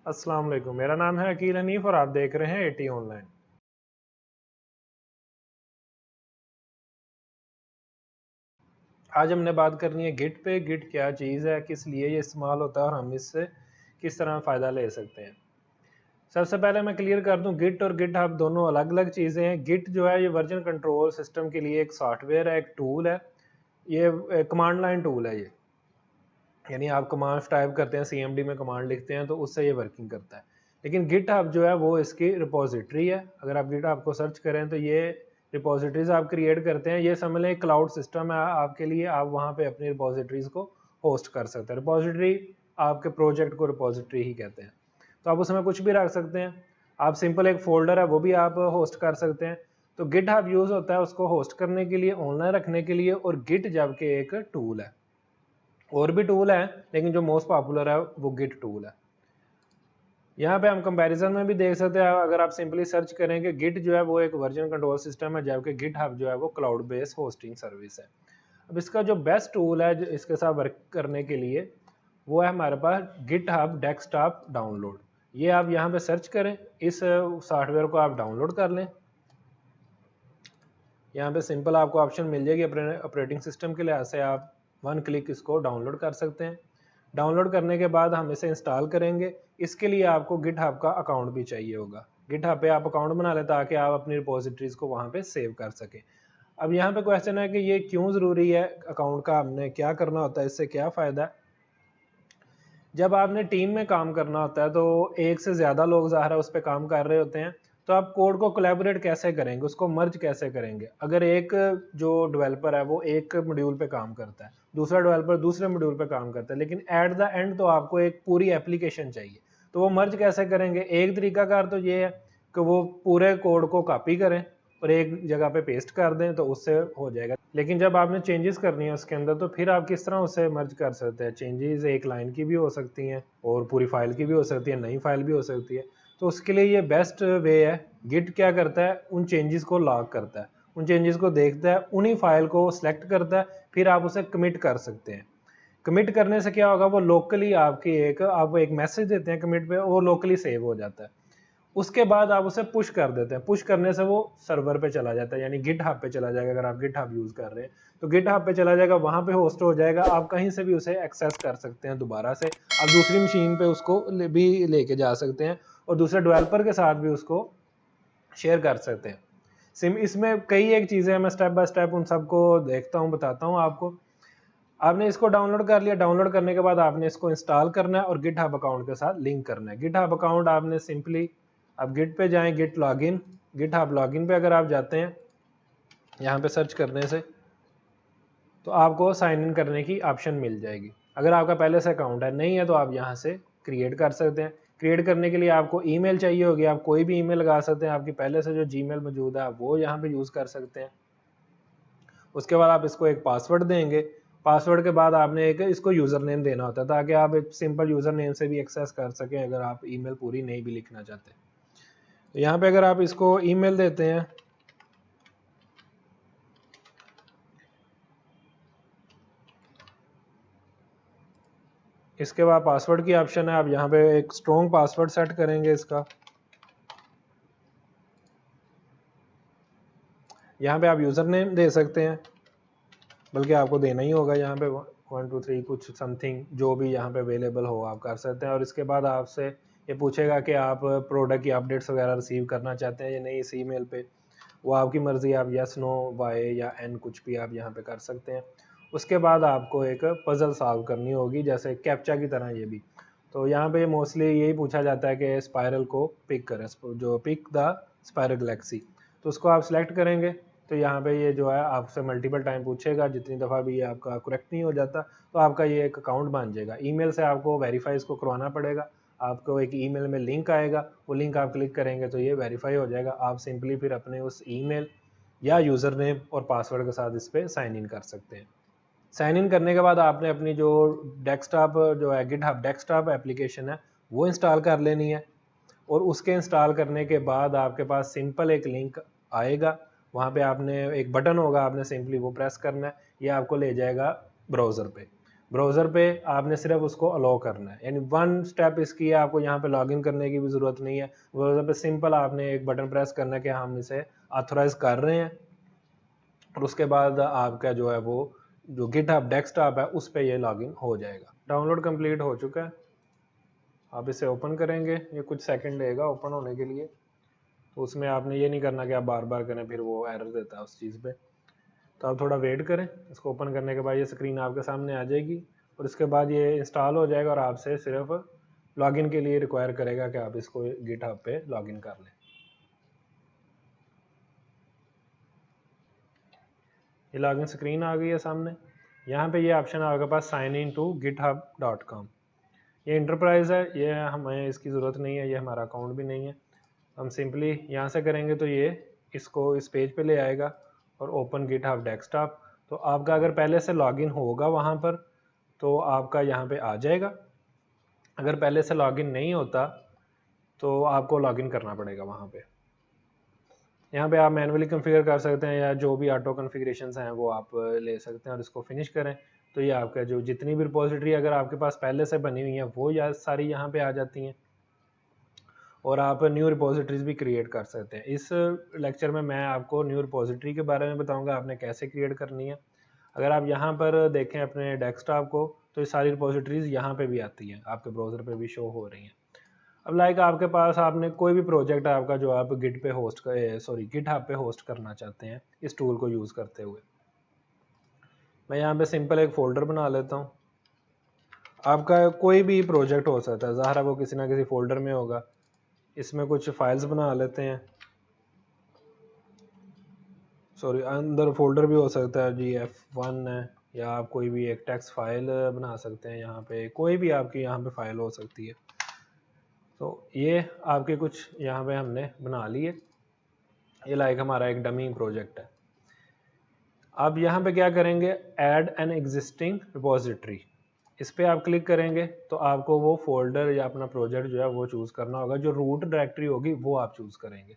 अस्सलाम वालेकुम, मेरा नाम है अकील हनीफ और आप देख रहे हैं एटी ऑनलाइन। आज हमने बात करनी है गिट पे। गिट क्या चीज़ है, किस लिए ये इस्तेमाल होता है और हम इससे किस तरह फ़ायदा ले सकते हैं। सबसे पहले मैं क्लियर कर दूं, गिट और गिट हब दोनों अलग अलग चीज़ें हैं। गिट जो है ये वर्जन कंट्रोल सिस्टम के लिए एक सॉफ्टवेयर है, एक टूल है। ये कमांड लाइन टूल है। ये यानी आप कमांड टाइप करते हैं, सीएमडी में कमांड लिखते हैं तो उससे ये वर्किंग करता है। लेकिन गिट हब जो है वो इसकी रिपोजिटरी है। अगर आप गिट हब को सर्च करें तो ये रिपोजिटरीज आप क्रिएट करते हैं। ये समझ लें क्लाउड सिस्टम है आपके लिए, आप वहाँ पे अपनी रिपोजिटरीज को होस्ट कर सकते हैं। रिपोजिटरी आपके प्रोजेक्ट को रिपोजिटरी ही कहते हैं। तो आप उसमें कुछ भी रख सकते हैं। आप सिंपल एक फोल्डर है वो भी आप होस्ट कर सकते हैं। तो गिट हब यूज़ होता है उसको होस्ट करने के लिए, ऑनलाइन रखने के लिए, और गिट जब के एक टूल है। और भी टूल है लेकिन जो मोस्ट पॉपुलर है वो गिट टूल है। यहाँ पे हम कंपैरिजन में भी देख सकते हैं। अगर आप सिंपली सर्च करेंगे, गिट जो है वो एक वर्जन कंट्रोल सिस्टम है, जबकि गिट हब जो है वो क्लाउड बेस्ड होस्टिंग सर्विस है। अब इसका जो बेस्ट टूल है जो इसके साथ वर्क करने के लिए वो है हमारे पास गिट हब डेस्कटॉप डाउनलोड। ये आप यहाँ पे सर्च करें, इस सॉफ्टवेयर को आप डाउनलोड कर लें। यहाँ पे सिंपल आपको ऑप्शन मिल जाएगी अपने ऑपरेटिंग सिस्टम के लिहाज से, आप वन क्लिक इसको डाउनलोड कर सकते हैं। डाउनलोड करने के बाद हम इसे इंस्टॉल करेंगे। इसके लिए आपको गिटहब का अकाउंट भी चाहिए होगा। गिटहब पे आप अकाउंट बना लें ताकि आप अपनी रिपोजिटरीज को वहाँ पे सेव कर सकें। अब यहाँ पे क्वेश्चन है कि ये क्यों ज़रूरी है अकाउंट का, हमने क्या करना होता है, इससे क्या फ़ायदा है। जब आपने टीम में काम करना होता है तो एक से ज़्यादा लोग ज़ाहिर है उस पर काम कर रहे होते हैं। तो आप कोड को कोलैबोरेट कैसे करेंगे, उसको मर्ज कैसे करेंगे। अगर एक जो डेवलपर है वो एक मॉड्यूल पे काम करता है, दूसरा डेवलपर दूसरे मॉड्यूल पे काम करता है, लेकिन एट द एंड तो आपको एक पूरी एप्लीकेशन चाहिए। तो वो मर्ज कैसे करेंगे। एक तरीकाकार तो ये है कि वो पूरे कोड को कॉपी करें और एक जगह पे पेस्ट कर दें तो उससे हो जाएगा। लेकिन जब आपने चेंजेस करनी है उसके अंदर तो फिर आप किस तरह उससे मर्ज कर सकते हैं। चेंजेस एक लाइन की भी हो सकती हैं और पूरी फाइल की भी हो सकती है, नई फाइल भी हो सकती है। तो उसके लिए ये बेस्ट वे है। गिट क्या करता है, उन चेंजेस को लॉग करता है, उन चेंजेस को देखता है, उन्हीं फाइल को सिलेक्ट करता है, फिर आप उसे कमिट कर सकते हैं। कमिट करने से क्या होगा, वो लोकली आपकी आप एक मैसेज देते हैं कमिट पे, वो लोकली सेव हो जाता है। उसके बाद आप उसे पुश कर देते हैं। पुश करने से वो सर्वर पे चला जाता है, यानी गिट हब पे चला जाएगा। अगर आप गिट हब यूज़ कर रहे हैं तो गिट हब पे चला जाएगा, वहाँ पे होस्ट हो जाएगा। आप कहीं से भी उसे एक्सेस कर सकते हैं दोबारा से। आप दूसरी मशीन पे उसको भी लेके जा सकते हैं और दूसरे डेवलपर के साथ भी उसको शेयर कर सकते हैं। सिम इसमें कई एक चीज़ें हैं, मैं स्टेप बाय स्टेप उन सबको देखता हूँ, बताता हूँ आपको। आपने इसको डाउनलोड कर लिया। डाउनलोड करने के बाद आपने इसको इंस्टॉल करना है और गिट हब अकाउंट के साथ लिंक करना है। गिट हब अकाउंट आपने सिंपली, अब गिट पे जाएं, git login, GitHub login पे अगर आप जाते हैं, यहाँ पे सर्च करने से तो आपको साइन इन करने की ऑप्शन मिल जाएगी। अगर आपका पहले से अकाउंट है, नहीं है तो आप यहाँ से क्रिएट कर सकते हैं। क्रिएट करने के लिए आपको ईमेल चाहिए होगी, आप कोई भी ईमेल लगा सकते हैं। आपकी पहले से जो जीमेल मौजूद है आप वो यहाँ पे यूज़ कर सकते हैं। उसके बाद आप इसको एक पासवर्ड देंगे। पासवर्ड के बाद आपने एक इसको यूज़र नेम देना होता है ताकि आप एक सिंपल यूज़र नेम से भी एक्सेस कर सकें अगर आप ईमेल पूरी नहीं भी लिखना चाहते। तो यहाँ पे अगर आप इसको ईमेल देते हैं, इसके बाद पासवर्ड की ऑप्शन है। आप यहाँ पे एक स्ट्रॉन्ग पासवर्ड सेट करेंगे इसका। यहाँ पे आप यूज़र नेम दे सकते हैं, बल्कि आपको देना ही होगा यहाँ पे 1 2 3 कुछ समथिंग जो भी यहाँ पे अवेलेबल हो आप कर सकते हैं। और इसके बाद आपसे ये पूछेगा कि आप प्रोडक्ट की अपडेट्स वगैरह रिसीव करना चाहते हैं या नहीं इस ईमेल पे। वो आपकी मर्ज़ी, आप यस नो वाई या एन कुछ भी आप यहाँ पे कर सकते हैं। उसके बाद आपको एक पज़ल सॉल्व करनी होगी, जैसे कैप्चा की तरह ये भी। तो यहाँ पे मोस्टली यही पूछा जाता है कि स्पायरल को पिक करें, जो पिक द स्पायरल गैलेक्सी। तो उसको आप सिलेक्ट करेंगे तो यहाँ पे ये जो है आपसे मल्टीपल टाइम पूछेगा। जितनी दफ़ा भी ये आपका करेक्ट नहीं हो जाता तो आपका ये एक अकाउंट बन जाएगा। ईमेल से आपको वेरीफाई इसको करवाना पड़ेगा। आपको एक ईमेल में लिंक आएगा, वो लिंक आप क्लिक करेंगे तो ये वेरीफाई हो जाएगा। आप सिंपली फिर अपने उस ईमेल या यूज़र नेम और पासवर्ड के साथ इस पर साइन इन कर सकते हैं। साइन इन करने के बाद आपने अपनी जो डेस्कटॉप जो है गिटहब डेस्कटॉप एप्लीकेशन है वो इंस्टॉल कर लेनी है। और उसके इंस्टॉल करने के बाद आपके पास सिंपल एक लिंक आएगा, वहाँ पे आपने एक बटन होगा, आपने सिंपली वो प्रेस करना है, ये आपको ले जाएगा ब्राउज़र पे। ब्राउज़र पे आपने सिर्फ उसको अलाउ करना है, यानी वन स्टेप इसकी है, आपको यहाँ पे लॉगिन करने की भी ज़रूरत नहीं है। ब्राउज़र पे सिंपल आपने एक बटन प्रेस करना है कि हम इसे ऑथोराइज़ कर रहे हैं, और उसके बाद आपका जो है वो जो गिटहब डेस्कटॉप है उस पे ये लॉगिन हो जाएगा। डाउनलोड कंप्लीट हो चुका है। आप इसे ओपन करेंगे, ये कुछ सेकंड लेगा ओपन होने के लिए, तो उसमें आपने ये नहीं करना कि आप बार बार करें, फिर वो एरर देता है उस चीज़ पे। तो आप थोड़ा वेट करें, इसको ओपन करने के बाद ये स्क्रीन आपके सामने आ जाएगी, और इसके बाद ये इंस्टॉल हो जाएगा और आपसे सिर्फ लॉगिन के लिए रिक्वायर करेगा कि आप इसको गिटहब पे लॉगिन कर लें। ये लॉगिन स्क्रीन आ गई है सामने। यहाँ पे ये ऑप्शन है आपके पास साइन इन टू github.com। ये इंटरप्राइज है, ये हमें इसकी ज़रूरत नहीं है, ये हमारा अकाउंट भी नहीं है। हम सिंपली यहाँ से करेंगे तो ये इसको इस पेज पे ले आएगा और ओपन गिटहब डेस्कटॉप। तो आपका अगर पहले से लॉगिन होगा वहाँ पर तो आपका यहाँ पे आ जाएगा, अगर पहले से लॉगिन नहीं होता तो आपको लॉगिन करना पड़ेगा वहाँ पे। यहाँ पे आप मैनुअली कॉन्फ़िगर कर सकते हैं या जो भी ऑटो कॉन्फ़िगरेशंस हैं वो आप ले सकते हैं और इसको फिनिश करें। तो ये आपका जो जितनी भी रिपोजिटरी अगर आपके पास पहले से बनी हुई हैं वो या सारी यहाँ पे आ जाती हैं, और आप न्यू रिपोजिटरीज भी क्रिएट कर सकते हैं। इस लेक्चर में मैं आपको न्यू रिपोजिटरी के बारे में बताऊंगा आपने कैसे क्रिएट करनी है। अगर आप यहाँ पर देखें अपने डेस्कटॉप को तो ये सारी रिपोजिटरीज यहाँ पे भी आती हैं, आपके ब्राउज़र पे भी शो हो रही हैं। अब लाइक आपके पास आपने कोई भी प्रोजेक्ट है आपका जो आप गिट पे होस्ट कर गिटहब पे होस्ट करना चाहते हैं इस टूल को यूज़ करते हुए। मैं यहाँ पे सिंपल एक फ़ोल्डर बना लेता हूँ। आपका कोई भी प्रोजेक्ट हो सकता है, ज़ाहिर है वो किसी ना किसी फोल्डर में होगा। इसमें कुछ फाइल्स बना लेते हैं, सॉरी अंदर फोल्डर भी हो सकता है जी, F1 है, या आप कोई भी एक टेक्स्ट फाइल बना सकते हैं, यहाँ पे कोई भी आपकी यहाँ पे फाइल हो सकती है। तो ये आपके कुछ यहाँ पे हमने बना लिए, ये लाइक हमारा एक डमी प्रोजेक्ट है। अब यहाँ पे क्या करेंगे, ऐड एन एग्जिस्टिंग रिपोजिटरी, इस पर आप क्लिक करेंगे तो आपको वो फोल्डर या अपना प्रोजेक्ट जो है वो चूज़ करना होगा, जो रूट डायरेक्टरी होगी वो आप चूज़ करेंगे।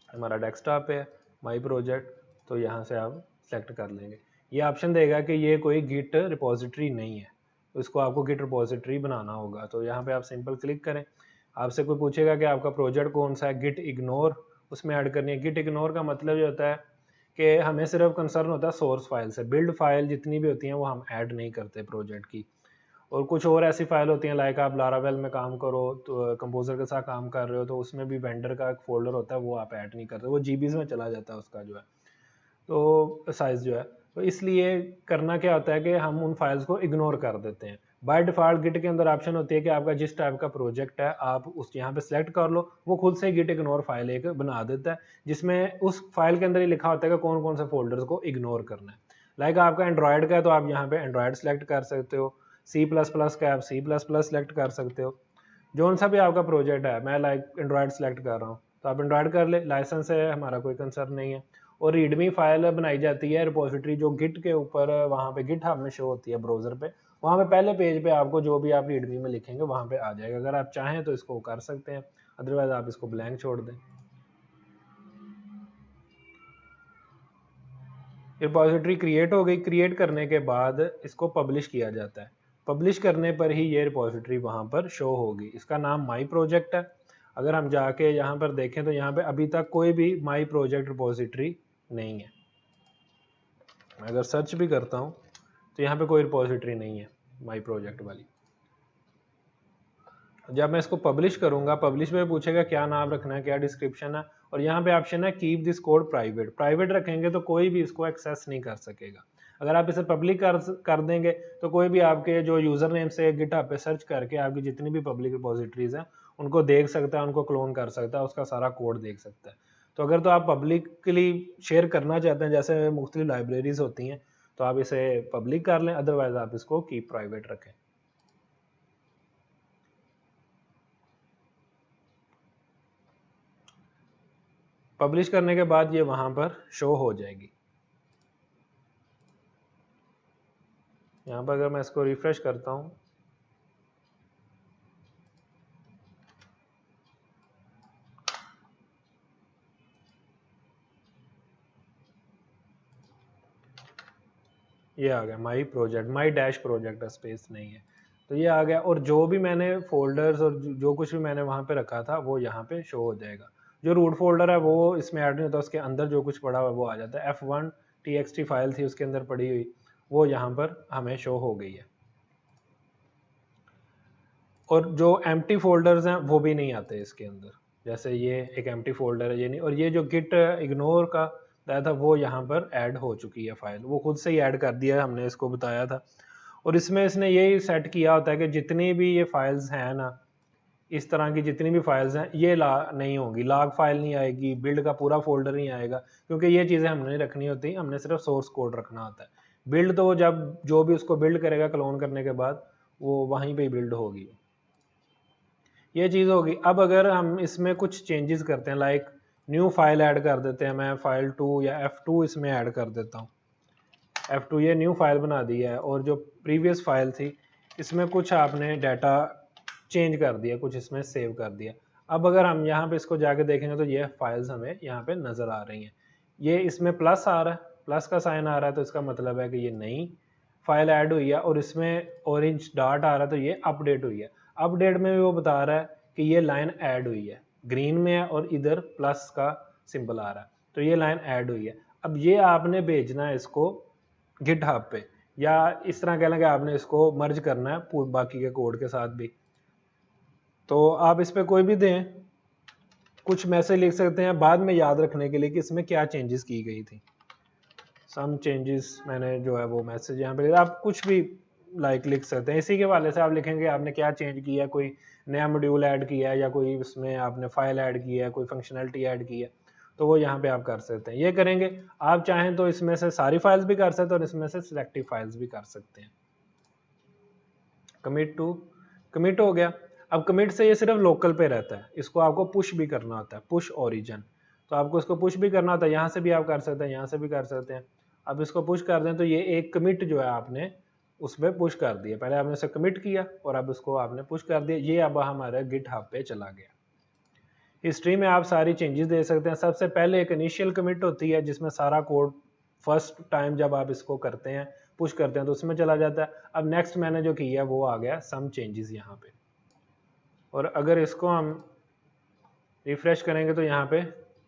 हमारा डेस्कटॉप पे है माई प्रोजेक्ट, तो यहाँ से आप सेलेक्ट कर लेंगे। ये ऑप्शन देगा कि ये कोई गिट रिपोजिटरी नहीं है, तो इसको आपको गिट रिपोजिटरी बनाना होगा। तो यहाँ पे आप सिंपल क्लिक करें, आपसे कोई पूछेगा कि आपका प्रोजेक्ट कौन सा है, गिट इग्नोर उसमें ऐड करनी है। गिट इग्नोर का मतलब ये होता है कि हमें सिर्फ कंसर्न होता है सोर्स फाइल से, बिल्ड फाइल जितनी भी होती हैं वो हम ऐड नहीं करते प्रोजेक्ट की। और कुछ और ऐसी फाइल होती हैं लाइक आप लारावेल में काम करो तो कंपोजर के साथ काम कर रहे हो तो उसमें भी वेंडर का एक फोल्डर होता है, वो आप ऐड नहीं करते, वो जीबीज में चला जाता है उसका जो है तो साइज जो है। तो इसलिए करना क्या होता है कि हम उन फाइल्स को इग्नोर कर देते हैं। बाय डिफ़ॉल्ट गिट के अंदर ऑप्शन होती है कि आपका जिस टाइप का प्रोजेक्ट है आप उस यहाँ पे सिलेक्ट कर लो, वो खुद से गिट इग्नोर फाइल एक बना देता है जिसमें उस फाइल के अंदर ही लिखा होता है कि कौन कौन से फोल्डर्स को इग्नोर करना है। लाइक आपका एंड्रॉयड का है तो आप यहाँ पे एंड्रॉयड सेलेक्ट कर सकते हो, C++ का आप C++ सेलेक्ट कर सकते हो, जो सा भी आपका प्रोजेक्ट है। मैं लाइक एंड्रॉयड सेलेक्ट कर रहा हूँ तो आप एंड्रॉयड कर ले, लाइसेंस है हमारा कोई कंसर्न नहीं है। और रीडमी फाइल बनाई जाती है रिपोजिटरी जो गिट के ऊपर वहाँ पे गिटहब में शो होती है ब्राउज़र पे, वहाँ पे पहले पेज पे आपको जो भी आप रीडमी में लिखेंगे वहाँ पे आ जाएगा। अगर आप चाहें तो इसको कर सकते हैं, अदरवाइज आप इसको ब्लैंक छोड़ दें। रिपोजिटरी क्रिएट हो गई, क्रिएट करने के बाद इसको पब्लिश किया जाता है, पब्लिश करने पर ही ये रिपोजिटरी वहाँ पर शो होगी। इसका नाम माई प्रोजेक्ट है। अगर हम जाके यहाँ पर देखें तो यहाँ पे अभी तक कोई भी माई प्रोजेक्ट रिपोजिटरी नहीं है। मैं अगर सर्च भी करता हूँ तो यहाँ पे कोई रिपोजिटरी नहीं है माई प्रोजेक्ट वाली। जब मैं इसको पब्लिश करूंगा, पब्लिश में पूछेगा क्या नाम रखना है, क्या डिस्क्रिप्शन है, और यहाँ पे ऑप्शन है keep this code private. Private रखेंगे तो कोई भी इसको एक्सेस नहीं कर सकेगा। अगर आप इसे पब्लिक कर देंगे तो कोई भी आपके जो यूजर नेम से गिटहब पे सर्च करके आपकी जितनी भी पब्लिक रिपोजिटरीज हैं उनको देख सकता है, उनको क्लोन कर सकता है, उसका सारा कोड देख सकता है। तो अगर तो आप पब्लिकली शेयर करना चाहते हैं जैसे मुख्तलिफ लाइब्रेरीज होती हैं तो आप इसे पब्लिक कर लें, अदरवाइज आप इसको कीप प्राइवेट रखें। पब्लिश करने के बाद ये वहां पर शो हो जाएगी। यहाँ पर अगर मैं इसको रिफ्रेश करता हूँ ये आ गया my project, my dash project, space नहीं है तो ये आ गया। और जो भी मैंने फोल्डर्स और जो कुछ भी मैंने वहाँ पे रखा था वो यहाँ पे शो हो जाएगा। जो रूट फोल्डर है वो इसमें ऐड नहीं होता, उसके अंदर जो कुछ पड़ा हुआ वो आ जाता है। F1 txt फाइल थी उसके अंदर पड़ी हुई, वो यहाँ पर हमें शो हो गई है। और जो एम्प्टी फोल्डर्स हैं वो भी नहीं आते इसके अंदर, जैसे ये एक एम्प्टी फोल्डर है ये नहीं। और ये जो गिट इग्नोर का बताया था वो यहाँ पर ऐड हो चुकी है फाइल, वो खुद से ही ऐड कर दिया है, हमने इसको बताया था। और इसमें इसने यही सेट किया होता है कि जितनी भी ये फाइल्स हैं ना, इस तरह की जितनी भी फाइल्स हैं ये नहीं होंगी, लॉग फाइल नहीं आएगी, बिल्ड का पूरा फोल्डर नहीं आएगा, क्योंकि ये चीज़ें हमने नहीं रखनी होती, हमने सिर्फ सोर्स कोड रखना होता है। बिल्ड तो जब जो भी उसको बिल्ड करेगा क्लोन करने के बाद वो वहीं पे बिल्ड होगी, ये चीज़ होगी। अब अगर हम इसमें कुछ चेंजेस करते हैं, लाइक न्यू फाइल ऐड कर देते हैं, मैं फाइल 2 या F2 इसमें ऐड कर देता हूँ। F2 ये न्यू फाइल बना दी है, और जो प्रीवियस फाइल थी इसमें कुछ आपने डाटा चेंज कर दिया, कुछ इसमें सेव कर दिया। अब अगर हम यहाँ पे इसको जाके देखेंगे तो ये फाइल्स हमें यहाँ पे नज़र आ रही हैं। ये इसमें प्लस आ रहा है, प्लस का साइन आ रहा है, तो इसका मतलब है कि ये नई फाइल ऐड हुई है। और इसमें ऑरेंज डॉट आ रहा है तो ये अपडेट हुई है। अपडेट में भी वो बता रहा है कि ये लाइन ऐड हुई है, ग्रीन में है और इधर प्लस का सिंबल आ रहा है, तो ये लाइन ऐड हुई है। अब ये आपने भेजना है इसको गिटहब पे, या इस तरह कह लें कि आपने इसको मर्ज करना है बाकी के कोड के साथ भी। तो आप इस पर कोई भी दें, कुछ मैसेज लिख सकते हैं बाद में याद रखने के लिए कि इसमें क्या चेंजेस की गई थी। सम चेंजेस मैंने जो है वो मैसेज यहाँ पे, आप कुछ भी लाइक लिख सकते हैं। इसी के हवाले से आप लिखेंगे आपने क्या चेंज किया है, कोई नया मॉड्यूल ऐड किया है या कोई उसमें आपने फाइल ऐड की है, कोई फंक्शनलिटी ऐड की है, तो वो यहाँ पे आप कर सकते हैं। ये करेंगे। आप चाहें तो इसमें से सारी फाइल्स भी कर सकते हैं और इसमें से सिलेक्टिव फाइल्स भी कर सकते हैं। कमिट टू, कमिट हो गया। अब कमिट से ये सिर्फ लोकल पे रहता है, इसको आपको पुश भी करना होता है, पुश ओरिजिन। तो आपको इसको पुश भी करना होता है, यहाँ से भी आप कर सकते हैं, यहाँ से भी कर सकते हैं। अब इसको पुश कर दें तो ये एक कमिट जो है आपने उसमें पुश कर दिया, पहले आपने इसे कमिट किया और अब इसको आपने पुश कर दिया, ये अब हमारे गिटहब पे चला गया। हिस्ट्री में आप सारी चेंजेस दे सकते हैं। सबसे पहले एक इनिशियल कमिट होती है जिसमें सारा कोड फर्स्ट टाइम जब आप इसको करते हैं पुश करते हैं तो उसमें चला जाता है। अब नेक्स्ट मैंने जो किया वो आ गया सम चेंजेस यहाँ पे, और अगर इसको हम रिफ्रेश करेंगे तो यहाँ पे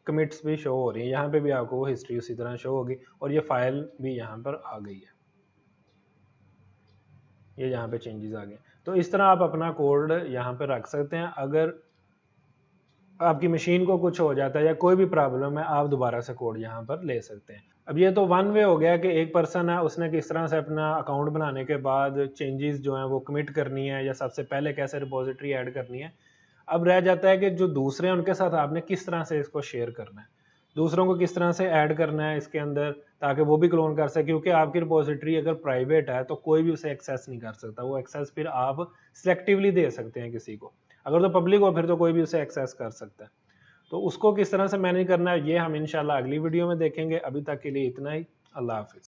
कमिट्स भी शो हो रही है, यहाँ पे भी आपको वो हिस्ट्री उसी तरह शो होगी और ये फाइल भी यहाँ पर आ गई है, ये यहाँ पे चेंजेस आ गए। तो इस तरह आप अपना कोड यहाँ पे रख सकते हैं। अगर आपकी मशीन को कुछ हो जाता है या कोई भी प्रॉब्लम है आप दोबारा से कोड यहाँ पर ले सकते हैं। अब ये तो वन वे हो गया कि एक पर्सन है उसने किस तरह से अपना अकाउंट बनाने के बाद चेंजेस जो हैं वो कमिट करनी है या सबसे पहले कैसे रिपोजिटरी ऐड करनी है। अब रह जाता है कि जो दूसरे हैं उनके साथ आपने किस तरह से इसको शेयर करना है, दूसरों को किस तरह से ऐड करना है इसके अंदर ताकि वो भी क्लोन कर सके। क्योंकि आपकी रिपोजिटरी अगर प्राइवेट है तो कोई भी उसे एक्सेस नहीं कर सकता, वो एक्सेस फिर आप सिलेक्टिवली दे सकते हैं किसी को। अगर तो पब्लिक हो फिर तो कोई भी उसे एक्सेस कर सकता है। तो उसको किस तरह से मैनेज करना है ये हम इंशाल्लाह अगली वीडियो में देखेंगे। अभी तक के लिए इतना ही। अल्लाह हाफिज़।